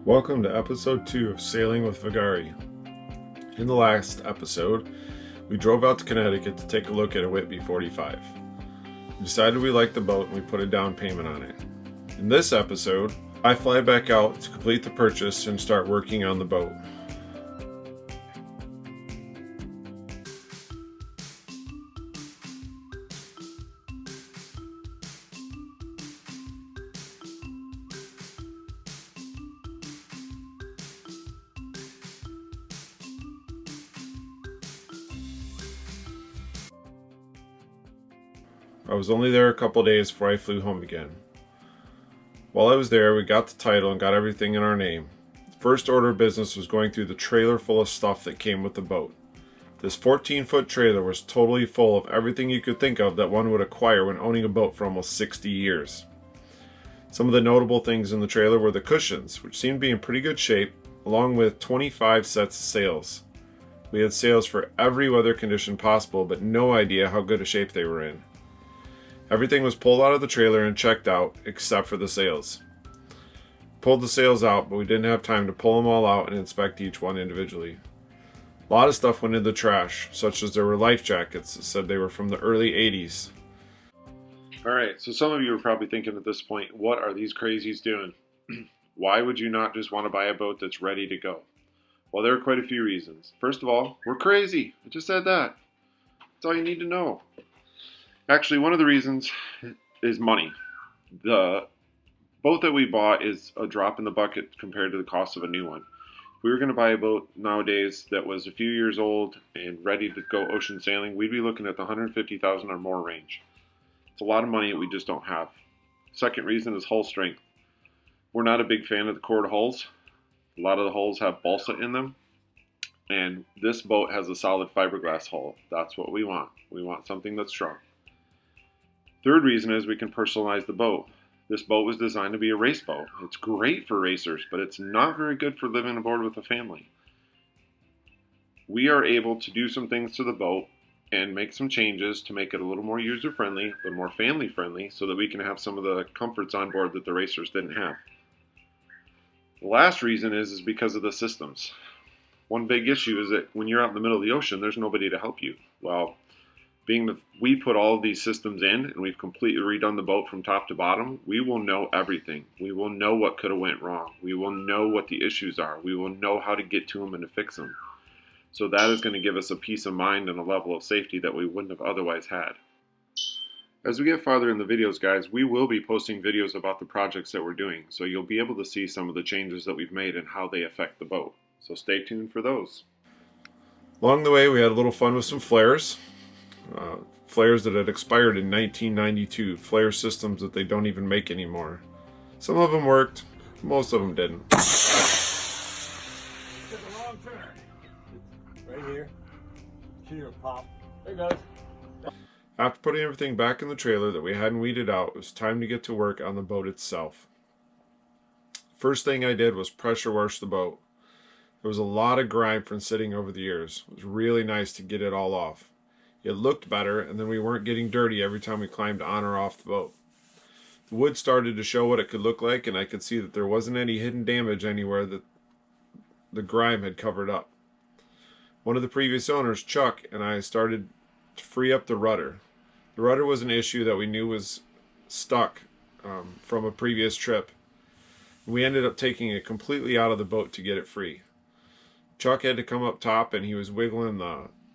Welcome to episode 2 of Sailing with Vigari. In the last episode, we drove out to Connecticut to take a look at a Whitby 45. We decided we liked the boat and we put a down payment on it. In this episode, I fly back out to complete the purchase and start working on the boat. I was only there a couple days before I flew home again. While I was there, we got the title and got everything in our name. The first order of business was going through the trailer full of stuff that came with the boat. This 14-foot trailer was totally full of everything you could think of that one would acquire when owning a boat for almost 60 years. Some of the notable things in the trailer were the cushions, which seemed to be in pretty good shape, along with 25 sets of sails. We had sails for every weather condition possible, but no idea how good a shape they were in. Everything was pulled out of the trailer and checked out, except for the sails. Pulled the sails out, but we didn't have time to pull them all out and inspect each one individually. A lot of stuff went in the trash, such as there were life jackets that said they were from the early 80s. Alright, so some of you are probably thinking at this point, what are these crazies doing? Why would you not just want to buy a boat that's ready to go? Well, there are quite a few reasons. First of all, we're crazy. I just said that. That's all you need to know. Actually, one of the reasons is money. The boat that we bought is a drop in the bucket compared to the cost of a new one. If we were going to buy a boat nowadays that was a few years old and ready to go ocean sailing, we'd be looking at the $150,000 or more range. It's a lot of money that we just don't have. Second reason is hull strength. We're not a big fan of the cord hulls. A lot of the hulls have balsa in them, and this boat has a solid fiberglass hull. That's what we want. We want something that's strong. Third reason is we can personalize the boat. This boat was designed to be a race boat. It's great for racers, but it's not very good for living aboard with a family. We are able to do some things to the boat and make some changes to make it a little more user-friendly, a little more family-friendly, so that we can have some of the comforts on board that the racers didn't have. The last reason is because of the systems. One big issue is that when you're out in the middle of the ocean, there's nobody to help you. Well, being that we put all of these systems in and we've completely redone the boat from top to bottom, we will know everything. We will know what could have went wrong. We will know what the issues are. We will know how to get to them and to fix them. So that is going to give us a peace of mind and a level of safety that we wouldn't have otherwise had. As we get farther in the videos, guys, we will be posting videos about the projects that we're doing, so you'll be able to see some of the changes that we've made and how they affect the boat. So stay tuned for those. Along the way, we had a little fun with some flares. Flares that had expired in 1992, flare systems that they don't even make anymore. Some of them worked, most of them didn't. Took a wrong turn. Right here. Here, pop. There it goes. After putting everything back in the trailer that we hadn't weeded out, it was time to get to work on the boat itself. First thing I did was pressure wash the boat. There was a lot of grime from sitting over the years. It was really nice to get it all off. It looked better, and then we weren't getting dirty every time we climbed on or off the boat. The wood started to show what it could look like, and I could see that there wasn't any hidden damage anywhere that the grime had covered up. One of the previous owners, Chuck, and I started to free up the rudder. The rudder was an issue that we knew was stuck from a previous trip. We ended up taking it completely out of the boat to get it free. Chuck had to come up top, and he was wiggling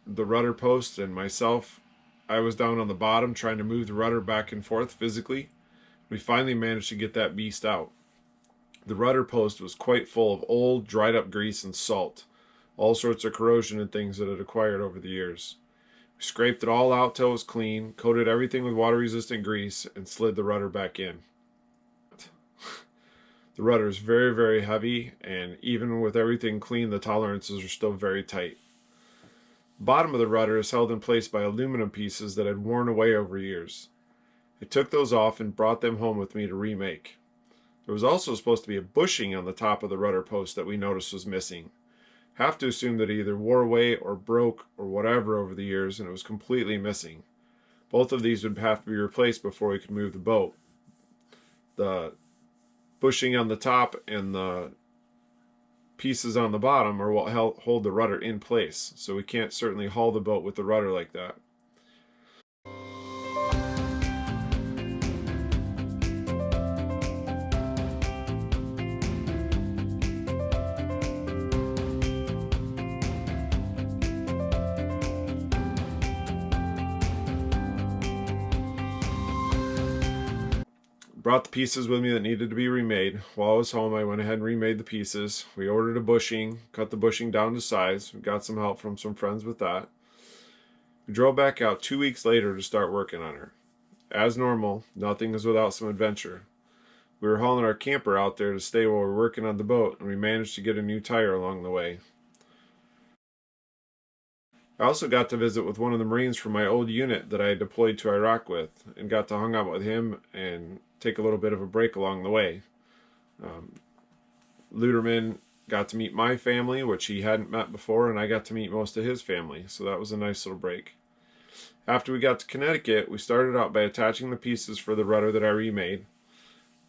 the rudder post, and myself, I was down on the bottom trying to move the rudder back and forth physically. We finally managed to get that beast out. The rudder post was quite full of old, dried up grease and salt, all sorts of corrosion and things that had acquired over the years. We scraped it all out till it was clean, coated everything with water-resistant grease, and slid the rudder back in. The rudder is very, very heavy, and even with everything clean, the tolerances are still very tight. The bottom of the rudder is held in place by aluminum pieces that had worn away over years. I took those off and brought them home with me to remake. There was also supposed to be a bushing on the top of the rudder post that we noticed was missing. Have to assume that it either wore away or broke or whatever over the years, and it was completely missing. Both of these would have to be replaced before we could move the boat. The bushing on the top and the pieces on the bottom are what hold the rudder in place, so we can't certainly haul the boat with the rudder like that. Brought the pieces with me that needed to be remade. While I was home, I went ahead and remade the pieces. We ordered a bushing, cut the bushing down to size. We got some help from some friends with that. We drove back out 2 weeks later to start working on her. As normal, nothing is without some adventure. We were hauling our camper out there to stay while we were working on the boat, and we managed to get a new tire along the way. I also got to visit with one of the Marines from my old unit that I had deployed to Iraq with, and got to hang out with him and take a little bit of a break along the way. Luderman got to meet my family, which he hadn't met before, and I got to meet most of his family, so that was a nice little break. After we got to Connecticut, we started out by attaching the pieces for the rudder that I remade.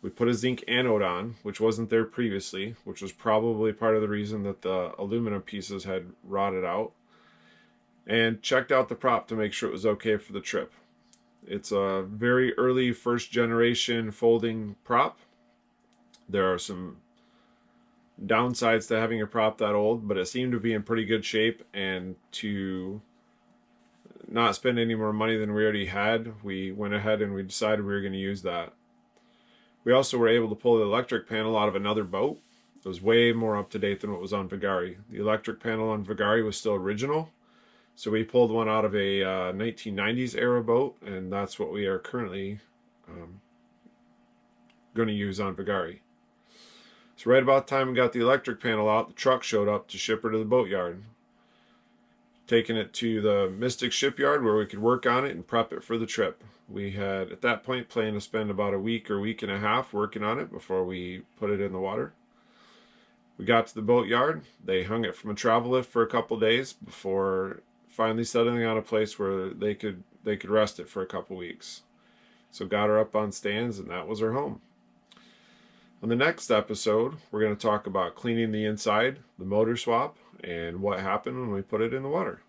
We put a zinc anode on, which wasn't there previously, which was probably part of the reason that the aluminum pieces had rotted out, and checked out the prop to make sure it was okay for the trip. It's a very early first generation folding prop. There are some downsides to having a prop that old, but it seemed to be in pretty good shape, and to not spend any more money than we already had, we went ahead and we decided we were going to use that. We also were able to pull the electric panel out of another boat. It was way more up to date than what was on Vigari. The electric panel on Vigari was still original, so we pulled one out of a 1990s era boat, and that's what we are currently going to use on Vigari. So right about the time we got the electric panel out, the truck showed up to ship her to the boatyard. Taking it to the Mystic shipyard where we could work on it and prep it for the trip. We had at that point planned to spend about a week or week and a half working on it before we put it in the water. We got to the boatyard. They hung it from a travel lift for a couple days before finally settling on a place where they could rest it for a couple weeks. So got her up on stands, and that was her home. On the next episode, we're going to talk about cleaning the inside, the motor swap, and what happened when we put it in the water.